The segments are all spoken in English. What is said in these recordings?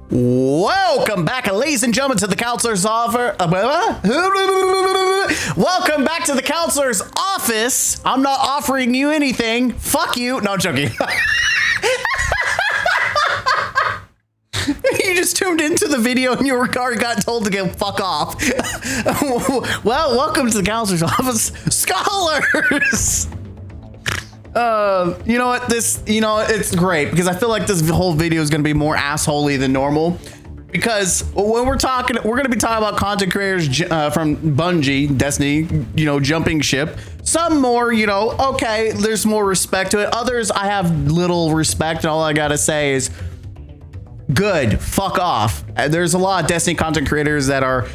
Welcome back, ladies and gentlemen, to the counselor's offer. Welcome back to the counselor's office. I'm not offering you anything. Fuck you. No, I'm joking. You just tuned into the video and your car got told to go fuck off. Well, welcome to the counselor's office, scholars. You know what? It's great because I feel like this whole video is going to be more assholey than normal. Because when we're going to be talking about content creators from Bungie, Destiny, jumping ship. Some more, okay, there's more respect to it. Others, I have little respect. And all I got to say is, good, fuck off. There's a lot of Destiny content creators that are,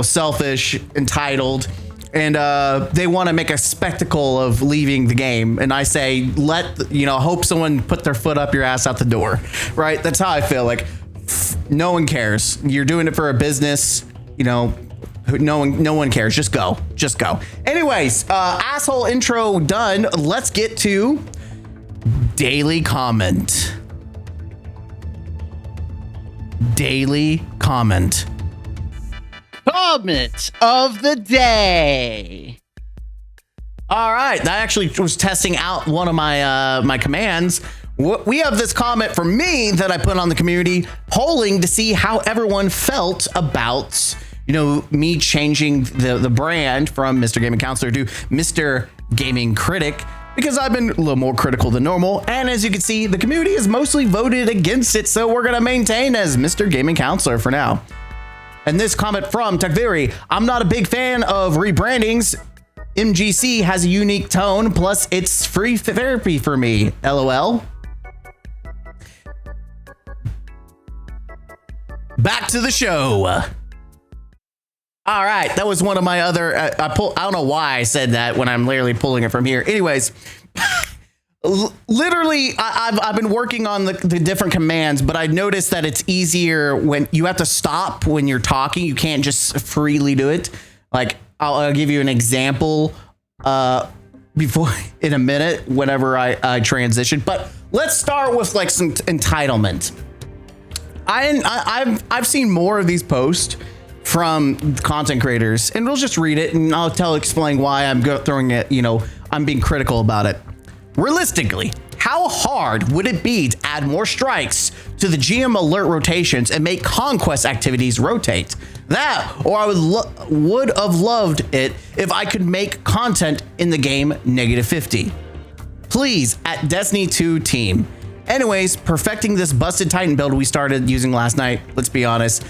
selfish, entitled, and they want to make a spectacle of leaving the game. And I say, hope someone put their foot up your ass out the door, right? That's how I feel. Like, no one cares. You're doing it for a business, no one cares. Just go. Anyways, asshole intro done. Let's get to daily comment. Comment of the day. All right, that actually was testing out one of my commands. We have this comment from me that I put on the community, polling to see how everyone felt about me changing the brand from Mr. Gaming Counselor to Mr. Gaming Critic, because I've been a little more critical than normal. And as you can see, the community has mostly voted against it. So we're going to maintain as Mr. Gaming Counselor for now. And this comment from Takviri: I'm not a big fan of rebrandings. MGC has a unique tone. Plus it's free therapy for me. LOL. Back to the show. All right, that was one of my other. I don't know why I said that when I'm literally pulling it from here. Anyways, literally, I've been working on the different commands, but I noticed that it's easier when you have to stop when you're talking. You can't just freely do it. Like I'll give you an example before in a minute whenever I transition. But let's start with like some entitlement. I've seen more of these posts from content creators, and we'll just read it and I'll explain why I'm throwing it, I'm being critical about it. Realistically, how hard would it be to add more strikes to the GM alert rotations and make conquest activities rotate? That, or I would have loved it if I could make content in the game -50. Please, at Destiny 2 team. Anyways, perfecting this busted Titan build we started using last night, let's be honest.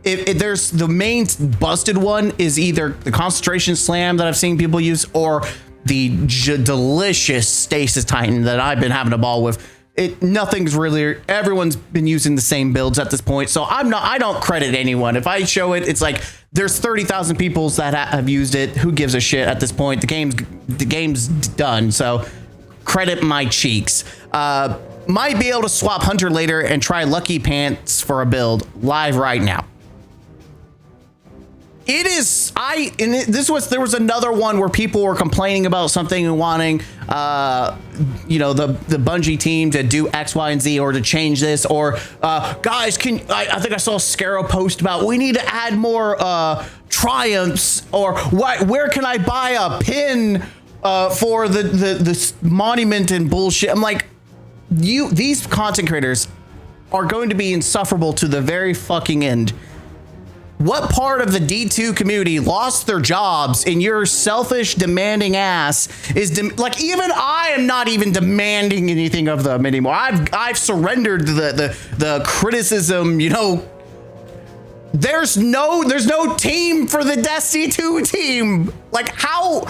If there's the main busted one is either the concentration slam that I've seen people use or the delicious stasis Titan that I've been having a ball with. Nothing's really, everyone's been using the same builds at this point. So I don't credit anyone. If I show it, it's like there's 30,000 people that have used it. Who gives a shit at this point? The game's done. So credit my cheeks. Might be able to swap Hunter later and try Lucky Pants for a build live right now. It is, there was another one where people were complaining about something and wanting, the Bungie team to do X, Y, and Z, or to change this, or guys, I think I saw a Scaro post about we need to add more triumphs, or where can I buy a pin for the monument and bullshit. I'm like, these content creators are going to be insufferable to the very fucking end. What part of the D2 community lost their jobs and your selfish, demanding ass is like, even I am not even demanding anything of them anymore. I've surrendered the criticism, there's no team for the Destiny 2 team. Like how,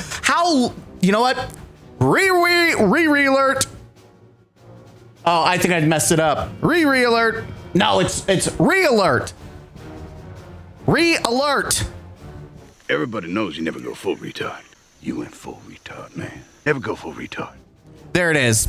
you know what? Re-alert. Oh, I think I messed it up. Re-alert. No, it's re-alert. Re-alert. Everybody knows you never go full retard. You went full retard, man. Never go full retard. There it is.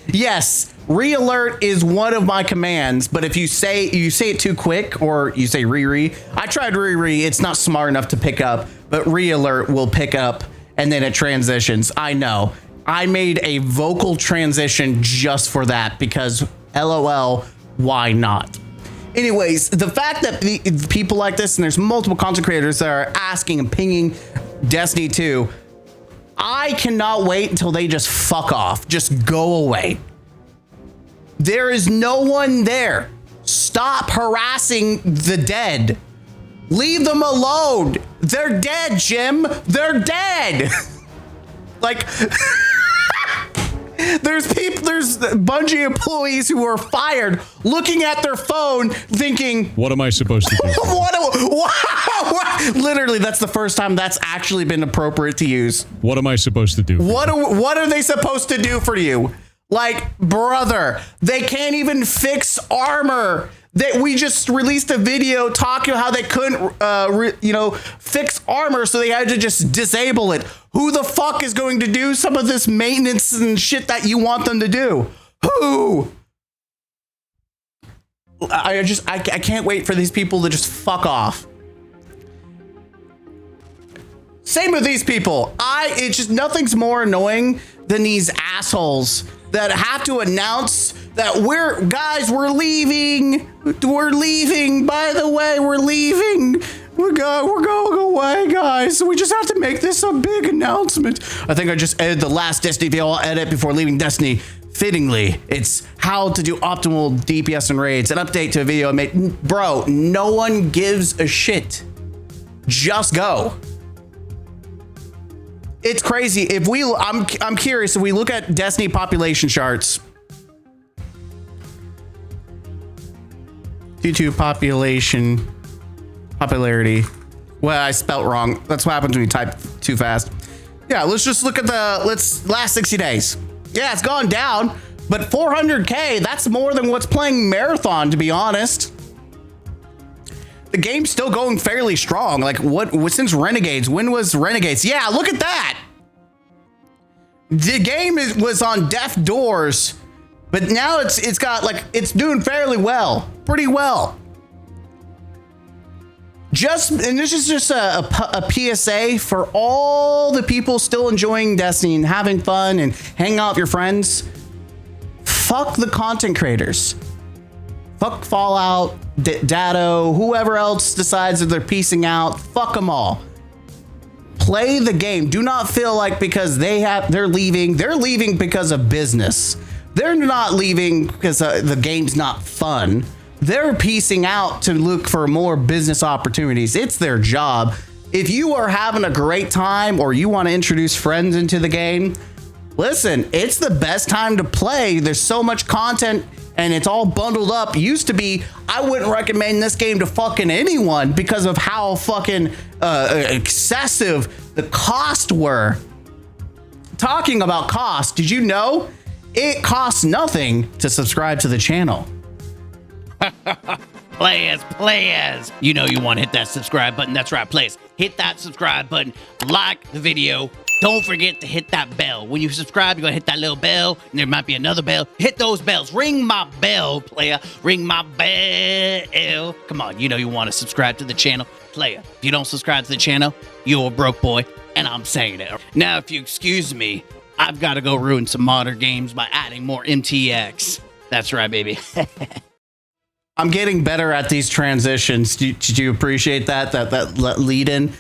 Yes, re-alert is one of my commands, but if you say it too quick or you say re-re, I tried re-re, it's not smart enough to pick up, but re-alert will pick up and then it transitions. I know. I made a vocal transition just for that because LOL, Why not? Anyways, the fact that the people like this, and there's multiple content creators that are asking and pinging Destiny 2, I cannot wait until they just fuck off. Just go away. There is no one there. Stop harassing the dead. Leave them alone. They're dead, Jim. They're dead. Like, there's Bungie employees who are fired looking at their phone thinking, what am I supposed to do? Literally, that's the first time that's actually been appropriate to use. What am I supposed to do? What are they supposed to do for you? Like, brother, they can't even fix armor. We just released a video talking about how they couldn't, fix armor, so they had to just disable it. Who the fuck is going to do some of this maintenance and shit that you want them to do? Who? I can't wait for these people to just fuck off. Same with these people. It's just nothing's more annoying than these assholes that have to announce that we're leaving. We're leaving. By the way, we're leaving. We're going away, guys. So we just have to make this a big announcement. I think I just edited the last Destiny video I'll edit before leaving Destiny. Fittingly, it's how to do optimal DPS and raids. An update to a video I made. Bro, no one gives a shit. Just go. It's crazy. I'm curious, if we look at Destiny population charts. Due popularity. Well, I spelt wrong. That's what happens when you type too fast. Yeah, let's just look at last 60 days. Yeah, it's gone down, but 400K, that's more than what's playing Marathon, to be honest. The game's still going fairly strong. Like, since Renegades? When was Renegades? Yeah, look at that. The game was on death doors, but now it's got, like, it's doing fairly well, pretty well. And this is just a PSA for all the people still enjoying Destiny and having fun and hanging out with your friends. Fuck the content creators. Fuck Fallout, Datto, whoever else decides that they're piecing out. Fuck them all. Play the game. Do not feel like because they're leaving because of business. They're not leaving because the game's not fun. They're piecing out to look for more business opportunities. It's their job. If you are having a great time or you want to introduce friends into the game, listen, it's the best time to play. There's so much content and it's all bundled up. Used to be, I wouldn't recommend this game to fucking anyone because of how fucking excessive the costs were. Talking about cost, did you know it costs nothing to subscribe to the channel? Players, you know you want to hit that subscribe button. That's right, players. Hit that subscribe button, like the video. Don't forget to hit that bell. When you subscribe, you're going to hit that little bell, and there might be another bell. Hit those bells. Ring my bell, player. Ring my bell. Come on, you know you want to subscribe to the channel. Player, if you don't subscribe to the channel, you're a broke boy, and I'm saying it. Now, if you excuse me, I've got to go ruin some modern games by adding more MTX. That's right, baby. I'm getting better at these transitions. Did you appreciate that lead in?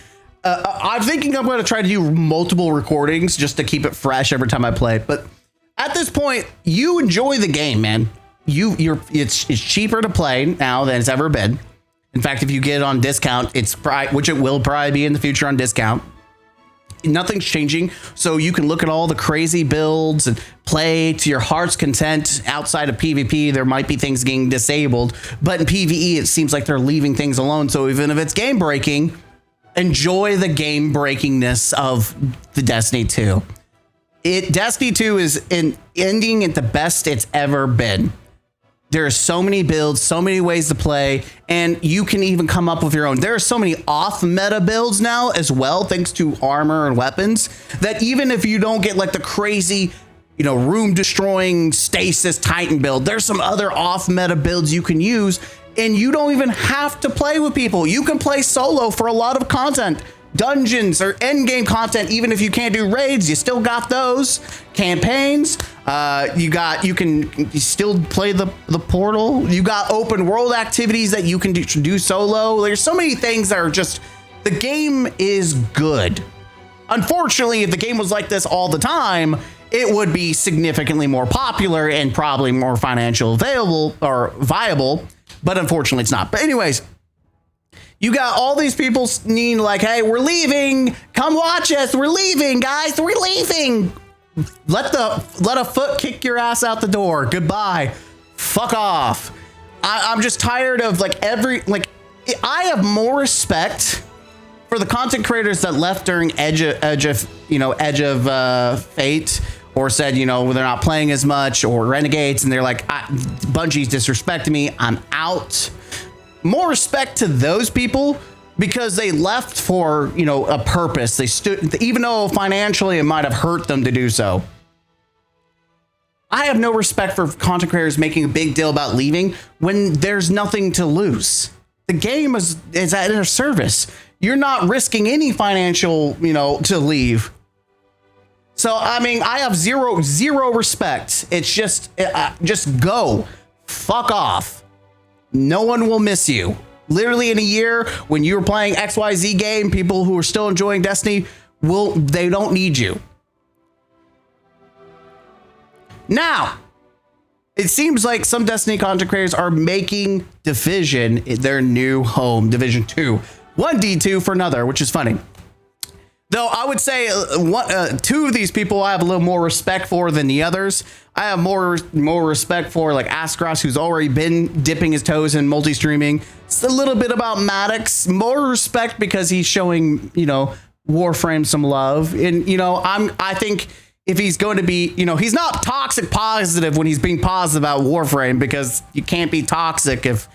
I'm thinking I'm going to try to do multiple recordings just to keep it fresh every time I play. But at this point, you enjoy the game, man. It's cheaper to play now than it's ever been. In fact, if you get it on discount, which it will probably be in the future on discount. Nothing's changing, so you can look at all the crazy builds and play to your heart's content. Outside of PvP, there might be things getting disabled, but in PvE, it seems like they're leaving things alone. So even if it's game breaking, enjoy the game breakingness of the Destiny 2. Destiny 2 is ending at the best it's ever been. There are so many builds, so many ways to play, and you can even come up with your own. There are so many off-meta builds now as well, thanks to armor and weapons, that even if you don't get like the crazy, room-destroying stasis Titan build, there's some other off-meta builds you can use, and you don't even have to play with people. You can play solo for a lot of content. dungeons or end game content. Even if you can't do raids, you still got those campaigns. You can still play the portal. You got open world activities that you can do solo. There's so many things that are just, the game is good. Unfortunately, if the game was like this all the time, it would be significantly more popular and probably more financial available or viable. But unfortunately, it's not. But anyways, you got all these people needing like, hey, we're leaving. Come watch us. We're leaving, guys. We're leaving. Let a foot kick your ass out the door. Goodbye. Fuck off. I'm just tired of I have more respect for the content creators that left during Edge of Fate, or said, they're not playing as much, or Renegades, and they're like, Bungie's disrespecting me, I'm out. More respect to those people because they left for, a purpose. They stood, even though financially it might have hurt them to do so. I have no respect for content creators making a big deal about leaving when there's nothing to lose. The game is at their service. You're not risking any financial, to leave. So, I have zero respect. It's just go. Fuck off. No one will miss you. Literally in a year when you were playing XYZ game, people who are still enjoying Destiny, they don't need you. Now, it seems like some Destiny content creators are making Division their new home, Division 2. One D2 for another, which is funny. Though I would say two of these people I have a little more respect for than the others. I have more respect for like Askros, who's already been dipping his toes in multi-streaming. It's a little bit about Maddox. More respect because he's showing, Warframe some love. And, I think if he's going to be, he's not toxic positive when he's being positive about Warframe, because you can't be toxic if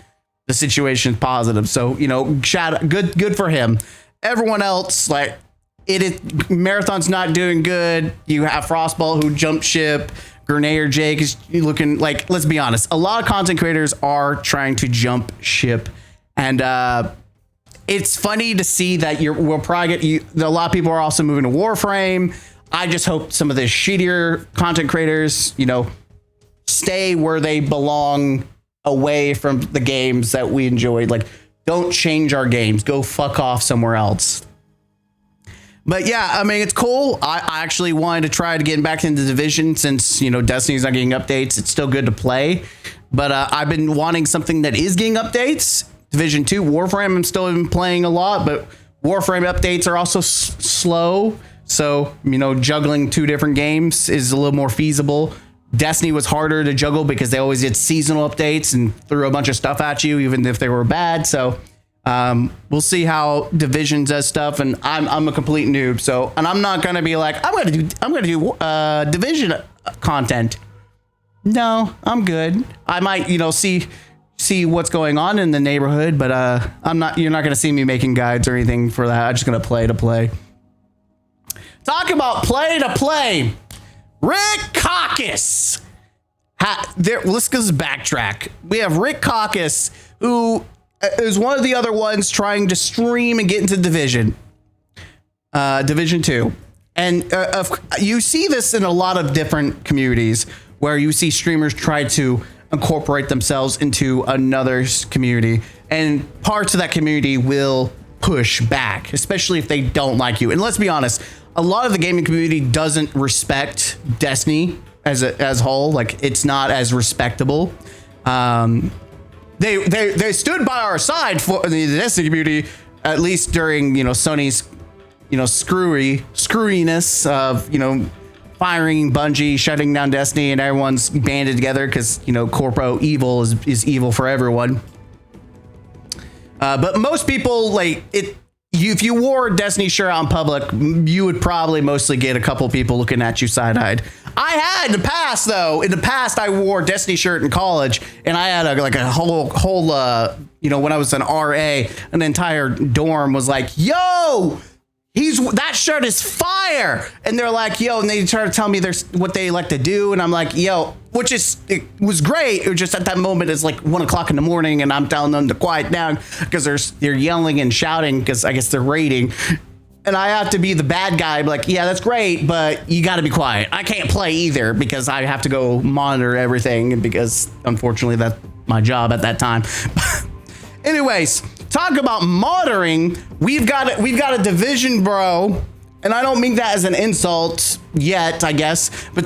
the situation's positive. So, good for him. Everyone else, Marathon's not doing good. You have Frostball who jumped ship. Grenadier Jake is looking like, let's be honest, a lot of content creators are trying to jump ship. And it's funny to see that we'll probably get a lot of people are also moving to Warframe. I just hope some of the shittier content creators, stay where they belong, away from the games that we enjoyed. Like, don't change our games. Go fuck off somewhere else. But yeah, it's cool. I actually wanted to try to get back into Division since, Destiny's not getting updates. It's still good to play. But I've been wanting something that is getting updates. Division 2, Warframe, I'm still been playing a lot, but Warframe updates are also slow. So, juggling two different games is a little more feasible. Destiny was harder to juggle because they always did seasonal updates and threw a bunch of stuff at you, even if they were bad. So we'll see how Division does stuff. And I'm a complete noob. So, and I'm not going to be like, I'm going to do Division content. No, I'm good. I might, see what's going on in the neighborhood, but you're not going to see me making guides or anything for that. I'm just going to play to play. Talk about play to play. Rick Caucus. Let's just backtrack. We have Rick Caucus, who is one of the other ones trying to stream and get into Division 2. And you see this in a lot of different communities where you see streamers try to incorporate themselves into another community, and parts of that community will push back, especially if they don't like you. And let's be honest, a lot of the gaming community doesn't respect Destiny as a whole. Like, it's not as respectable. They stood by our side for the Destiny community, at least during Sony's screwiness of firing Bungie, shutting down Destiny, and everyone's banded together because corpo evil is evil for everyone. But most people if you wore a Destiny shirt out in public, you would probably mostly get a couple people looking at you side-eyed. I had in the past, though. In the past, I wore a Destiny shirt in college, and I had a whole when I was an RA, an entire dorm was like, yo, that shirt is fire. And they're like, yo, and they try to tell me what they like to do. And I'm like, yo, it was great. It was just at that moment, it's like 1 o'clock in the morning and I'm telling them to quiet down because they're yelling and shouting because I guess they're raiding. and I have to be the bad guy, like, yeah, that's great, but you got to be quiet. I can't play either because I have to go monitor everything, because unfortunately that's my job at that time. Anyways, talk about monitoring. We've got a division bro, and I don't mean that as an insult yet, I guess, but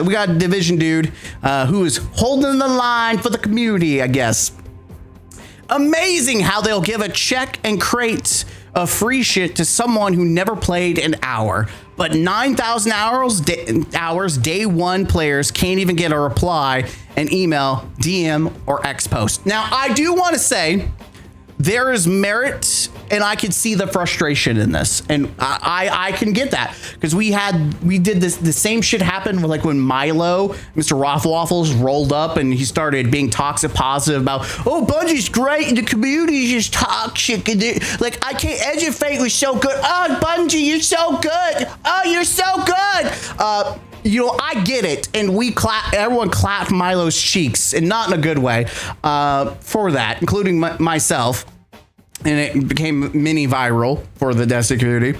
we got a division dude who is holding the line for the community, I guess. Amazing how they'll give a check and crate of free shit to someone who never played an hour, but 9,000 hours day one players can't even get a reply, an email, DM, or X post. Now, I do want to say there is merit, and I can see the frustration in this, and I can get that, because we did this, the same shit happened with, like, when Milo, Mr. Waffles rolled up and he started being toxic positive about, oh, Bungie's great and the community is just toxic, and like, I can't, Edge of Fate was so good. Oh, Bungie, you're so good. Oh, you're so good. You know, I get it, and everyone clapped Milo's cheeks, and not in a good way, for that, including myself, and it became mini viral for the Destiny community.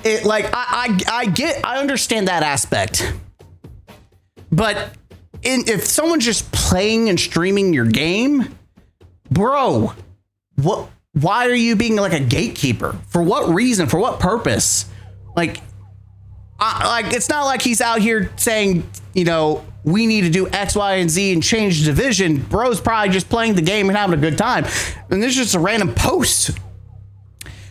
It, like, I understand that aspect, but if someone's just playing and streaming your game, bro, why are you being like a gatekeeper? For what reason? For what purpose? Like, it's not like he's out here saying, you know, we need to do X, Y, and Z and change the division. Bro's probably just playing the game and having a good time. And this is just a random post.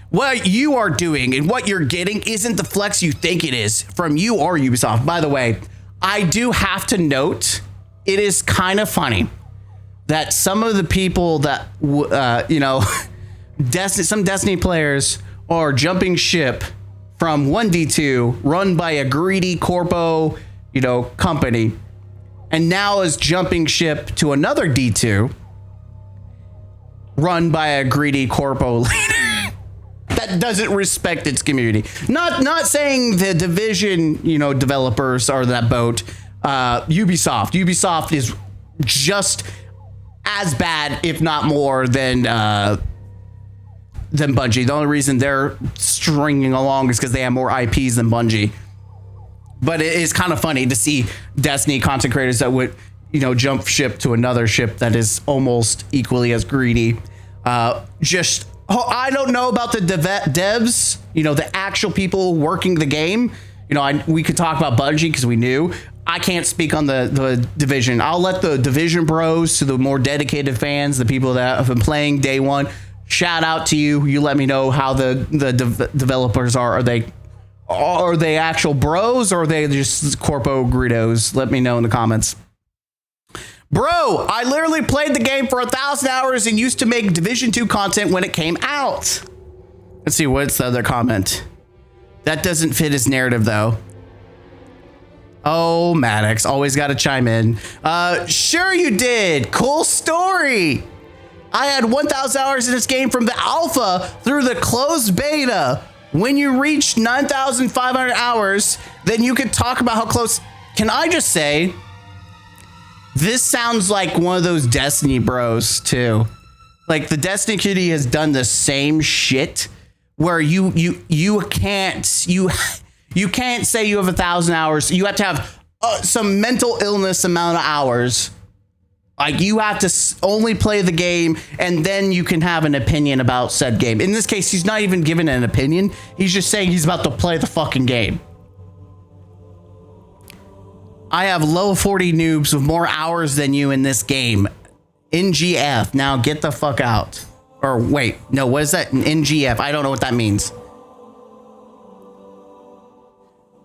What you are doing and what you're getting isn't the flex you think it is from you or Ubisoft. By the way, I do have to note, it is kind of funny that some of the people that, you know, some Destiny players are jumping ship from 1D2 run by a greedy corpo, you know, company, and now is jumping ship to another D2 run by a greedy corpo leader that doesn't respect its community. Not saying the Division, you know, developers are that boat. Ubisoft is just as bad, if not more, than Bungie. The only reason they're stringing along is because they have more IPs than Bungie. But it is kind of funny to see Destiny content creators that would, you know, jump ship to another ship that is almost equally as greedy. I don't know about the devs, you know, the actual people working the game. You know, we could talk about Bungie because we knew. I can't speak on the Division. I'll let the Division bros, to the more dedicated fans, the people that have been playing day one, shout out to you. You let me know how the developers are. Are they actual bros, or are they just corpo greedos? Let me know in the comments. Bro, I literally played the game for 1,000 hours and used to make Division 2 content when it came out. Let's see, what's the other comment? That doesn't fit his narrative, though. Oh, Maddox, always got to chime in. Sure you did. Cool story. I had 1,000 hours in this game from the alpha through the closed beta. When you reach 9,500 hours, then you could talk about how close. Can I just say, this sounds like one of those Destiny bros too. Like, the Destiny community has done the same shit where you can't say you have 1,000 hours. You have to have some mental illness amount of hours. Like, you have to only play the game, and then you can have an opinion about said game. In this case, he's not even giving an opinion. He's just saying he's about to play the fucking game. I have low 40 noobs with more hours than you in this game. NGF. Now get the fuck out. Or wait, no, what is that? NGF. I don't know what that means.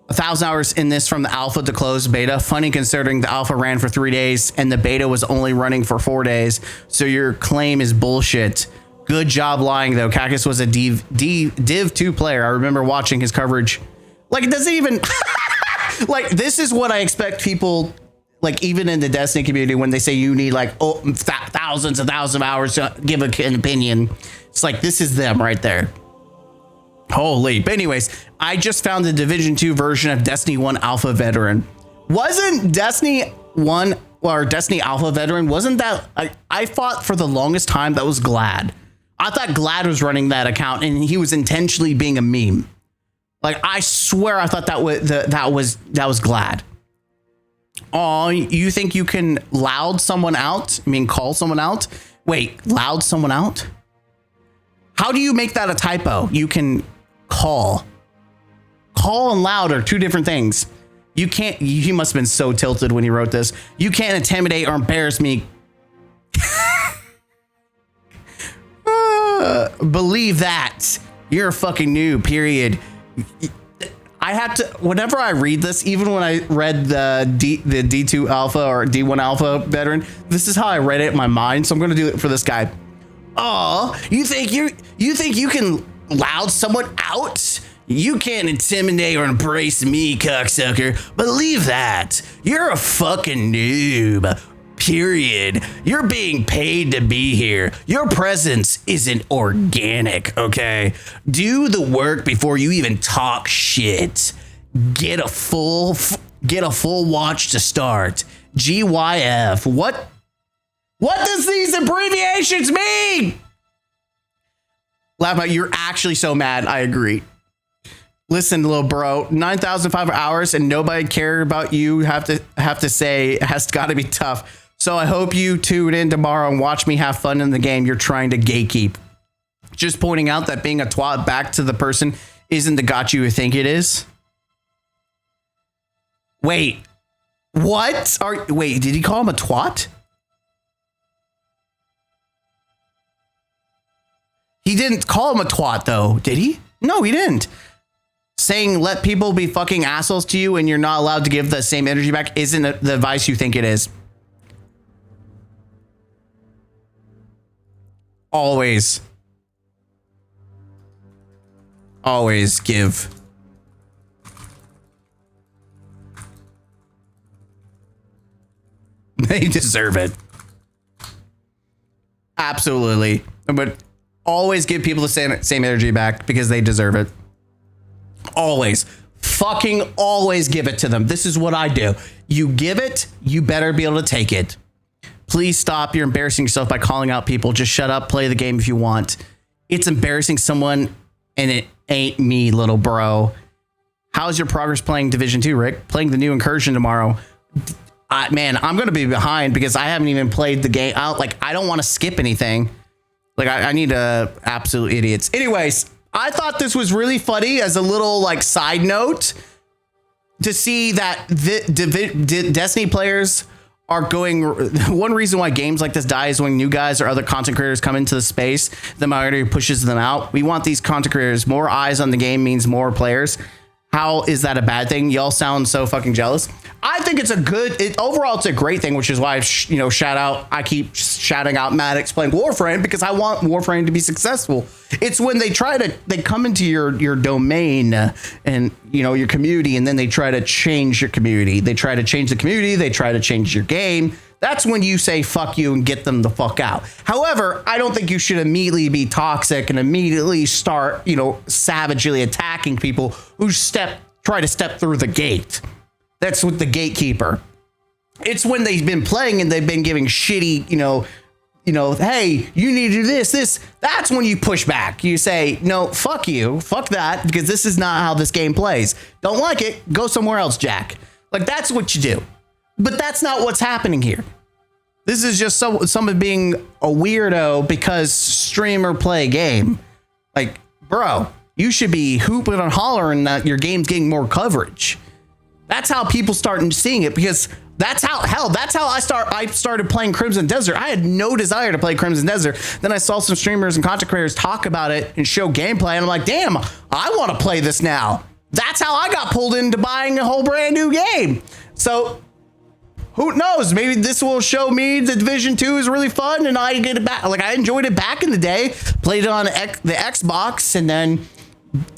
1,000 hours in this from the alpha to closed beta. Funny considering the alpha ran for 3 days and the beta was only running for 4 days. So your claim is bullshit. Good job lying though. Cactus was a Div 2 player. I remember watching his coverage. Like, it doesn't even like, this is what I expect people, like, even in the Destiny community, when they say you need like thousands of hours to give an opinion. It's like, this is them right there. Holy. But anyways, I just found the Division 2 version of Destiny 1 Alpha Veteran. Wasn't Destiny 1 or Destiny Alpha Veteran, wasn't that, I thought for the longest time that was Glad. I thought Glad was running that account and he was intentionally being a meme. Like, I swear I thought that was Glad. Oh, you think you can loud someone out? I mean, call someone out? Wait, loud someone out? How do you make that a typo? You can call. Call and loud are two different things. You can't, he must have been so tilted when he wrote this. You can't intimidate or embarrass me. Believe that. You're a fucking noob, period. I have to, whenever I read this, even when I read the D2 Alpha or D1 Alpha veteran, this is how I read it in my mind. So I'm going to do it for this guy. Oh, you think you can loud someone out? You can't intimidate or embrace me, cocksucker. Believe that. You're a fucking noob. Period. You're being paid to be here. Your presence isn't organic, okay? Do the work before you even talk shit. Get a full watch to start. GYF. What does these abbreviations mean? Laugh out, you're actually so mad. I agree. Listen, little bro, 9,500 hours and nobody cared about you. Have to say it has got to be tough. So I hope you tune in tomorrow and watch me have fun in the game you're trying to gatekeep. Just pointing out that being a twat back to the person isn't the got you think it is. Wait, what? Wait, did he call him a twat? He didn't call him a twat though, did he? No, he didn't. Saying let people be fucking assholes to you and you're not allowed to give the same energy back isn't the advice you think it is. Always give. They deserve it. Absolutely. But always give people the same energy back because they deserve it. Always. Fucking always give it to them. This is what I do. You give it, you better be able to take it. Please stop. You're embarrassing yourself by calling out people. Just shut up. Play the game if you want. It's embarrassing someone and it ain't me, little bro. How's your progress playing Division 2, Rick? Playing the new incursion tomorrow. Man, I'm going to be behind because I haven't even played the game out. Like, I don't want to skip anything. Like, I need absolute idiots. Anyways, I thought this was really funny as a little like side note to see that Destiny players are going. One reason why games like this die is when new guys or other content creators come into the space, the minority pushes them out. We want these content creators. More eyes on the game means more players. How is that a bad thing? Y'all sound so fucking jealous. I think it's a good, overall, it's a great thing, which is why, I keep shouting out Maddox playing Warframe because I want Warframe to be successful. It's when they come into your domain and, your community, and then they try to change your community. They try to change the community. They try to change your game. That's when you say fuck you and get them the fuck out. However, I don't think you should immediately be toxic and immediately start, savagely attacking people who try to step through the gate. That's with the gatekeeper. It's when they've been playing and they've been giving shitty, hey, you need to do this. That's when you push back. You say, no, fuck you. Fuck that, because this is not how this game plays. Don't like it? Go somewhere else, Jack. Like, that's what you do. But that's not what's happening here. This is just someone being a weirdo because streamer play a game. Like, bro, you should be hooping and hollering that your game's getting more coverage. That's how people start seeing it, because that's how I started playing Crimson Desert. I had no desire to play Crimson Desert. Then I saw some streamers and content creators talk about it and show gameplay, and I'm like, damn, I want to play this now. That's how I got pulled into buying a whole brand new game. So who knows? Maybe this will show me the Division 2 is really fun and I get it back. Like, I enjoyed it back in the day, played it on the Xbox, and then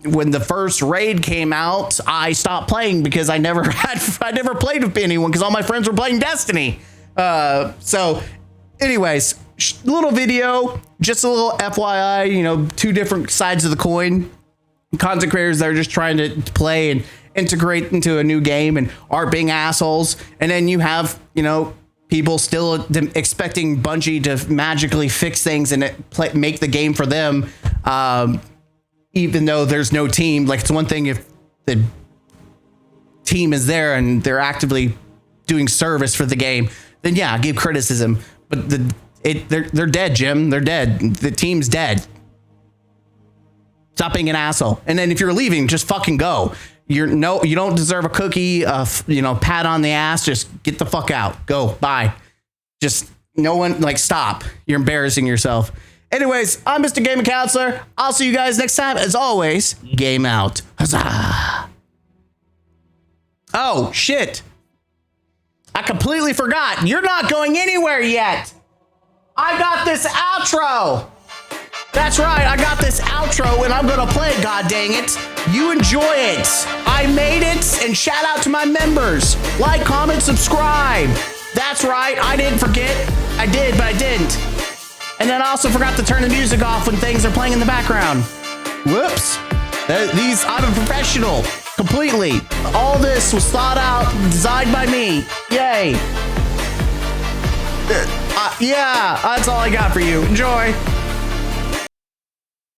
when the first raid came out, I stopped playing because I never played with anyone because all my friends were playing Destiny. So anyways, little video, just a little FYI, two different sides of the coin. Content creators that are just trying to play and integrate into a new game and aren't being assholes. And then you have, people still expecting Bungie to magically fix things and make the game for them, even though there's no team. Like, it's one thing if the team is there and they're actively doing service for the game, then yeah, give criticism. But they're dead, Jim. They're dead. The team's dead. Stop being an asshole. And then if you're leaving, just fucking go. You don't deserve a cookie, pat on the ass. Just get the fuck out. Go. Bye. Just no one, like, stop. You're embarrassing yourself. Anyways, I'm Mr. Gaming Counselor. I'll see you guys next time. As always, game out. Huzzah. Oh, shit. I completely forgot. You're not going anywhere yet. I got this outro. That's right. I got this outro and I'm going to play it. God dang it. You enjoy it. I made it. And shout out to my members. Like, comment, subscribe. That's right. I didn't forget. I did, but I didn't. And then I also forgot to turn the music off when things are playing in the background. Whoops. I'm a professional. Completely. All this was thought out, designed by me. Yay. Yeah, that's all I got for you. Enjoy.